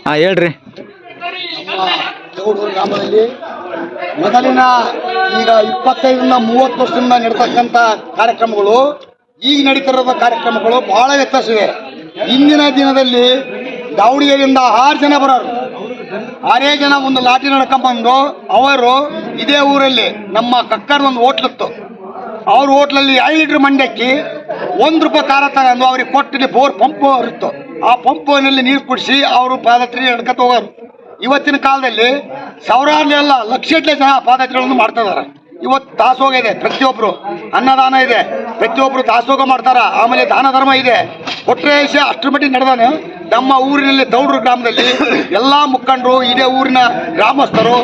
ಹೇಳ್ರಿ. ಚೌಡೂರು ಗ್ರಾಮದಲ್ಲಿ ಮೊದಲಿನ ಈಗ 25-30 ವರ್ಷದಿಂದ ನಡೀತಕ್ಕಂಥ ಕಾರ್ಯಕ್ರಮಗಳು ಈಗ ನಡೀತಿರೋ ಕಾರ್ಯಕ್ರಮಗಳು ಬಹಳ ವ್ಯತ್ಯಾಸವಿದೆ. ಇಂದಿನ ದಿನದಲ್ಲಿ ದಾವಣಗೆರೆಯಿಂದ 6 ಜನ ಬರೋರು, 6 ಜನ ಒಂದು ಲಾಟಿ ನಡ್ಕೊಂಡ್ಬಂದು ಅವರು ಇದೇ ಊರಲ್ಲಿ ನಮ್ಮ ಕಕ್ಕರ್ ಒಂದು ಹೋಟ್ಲಿತ್ತು, ಅವ್ರ ಹೋಟ್ಲಲ್ಲಿ 2 ಲೀಟರ್ ಮಂಡಕ್ಕಿ ₹1 ಖಾರ ತಗೊಂಡು ಅವ್ರಿಗೆ ಕೊಟ್ಟಿಗೆ ಬೋರ್ ಪಂಪ್ ಇತ್ತು, ಆ ಪಂಪಿನಲ್ಲಿ ನೀರು ಕುಡಿಸಿ ಅವರು ಪಾದಯಾತ್ರೆ ನಡ್ಕೊತ ಹೋಗೋರು. ಇವತ್ತಿನ ಕಾಲದಲ್ಲಿ ಸಾವಿರಾರು ಎಲ್ಲ ಲಕ್ಷಗಟ್ಟಲೆ ಜನ ಪಾದಯಾತ್ರೆಗಳನ್ನು ಮಾಡ್ತಾ ಇದಾರೆ. ಇವತ್ತು ದಾಸೋಗ ಇದೆ, ಪ್ರತಿಯೊಬ್ಬರು ಅನ್ನದಾನ ಇದೆ, ಪ್ರತಿಯೊಬ್ಬರು ದಾಸೋಗ ಮಾಡ್ತಾರ. ಆಮೇಲೆ ದಾನ ಧರ್ಮ ಇದೆ. ಕೊಟ್ರೆ ಅಷ್ಟರ ಮಟ್ಟಿಗೆ ನಡೆದಾನೆ. ನಮ್ಮ ಊರಿನಲ್ಲಿ ದೌಡ್ರು ಗ್ರಾಮದಲ್ಲಿ ಎಲ್ಲ ಮುಖಂಡರು, ಇದೇ ಊರಿನ ಗ್ರಾಮಸ್ಥರು,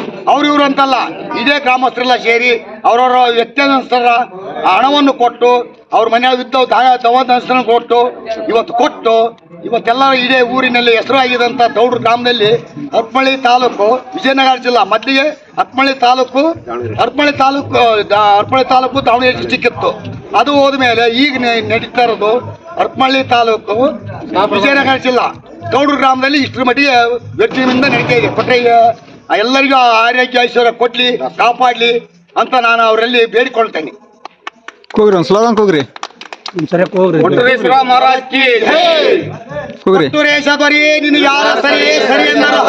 ಇವರು ಅಂತಲ್ಲ, ಇದೇ ಗ್ರಾಮಸ್ಥರೆಲ್ಲ ಸೇರಿ ಅವರವರ ವ್ಯಕ್ತಿಯ ಹಣವನ್ನು ಕೊಟ್ಟು ಅವ್ರ ಮನೆಯಲ್ಲಿದ್ದ ದವಾಖಾನೆ ಕೊಟ್ಟು ಇವತ್ತೆಲ್ಲ ಇದೇ ಊರಿನಲ್ಲಿ ಹೆಸರಾಗಿದ್ದಂಥ ದೌಡ್ರು ಗ್ರಾಮದಲ್ಲಿ ಹರಪನಹಳ್ಳಿ ತಾಲೂಕು, ವಿಜಯನಗರ ಜಿಲ್ಲಾ, ಮೊದಲಿಗೆ ಹರಪನಹಳ್ಳಿ ತಾಲೂಕು ದಾವಣಗೆರೆ ಡಿಸ್ಟಿಕ್ ಇತ್ತು. ಅದು ಹೋದ್ಮೇಲೆ ಈಗ ನಡೀತಾ ಇರೋದು ಹರಪನಹಳ್ಳಿ ತಾಲೂಕು, ವಿಜಯನಗರ ಜಿಲ್ಲಾ, ದೌಡ್ರು ಗ್ರಾಮದಲ್ಲಿ ಇಷ್ಟರ ಮಟ್ಟಿಗೆ ವ್ಯಕ್ತಿಯಿಂದ ನಡೀತಾ ಇದೆ. ಕೊಟ್ಟರೆ ಎಲ್ಲರಿಗೂ ಆರೋಗ್ಯ ಐಶ್ವರ್ಯ ಕೊಡ್ಲಿ, ಕಾಪಾಡಲಿ ಅಂತ ನಾನು ಅವರಲ್ಲಿ ಬೇಡಿಕೊಳ್ತೇನೆ. ಕೂಗ್ರಿ, ಒಂದು ಸ್ಲೋಗನ್ ಕೂಗ್ರಿ. ಮಹಾರಾಜ್ ಕಿ ನಿನ್ನ ಯಾರ ಸರಿ ಸರಿ ಎಂದರು.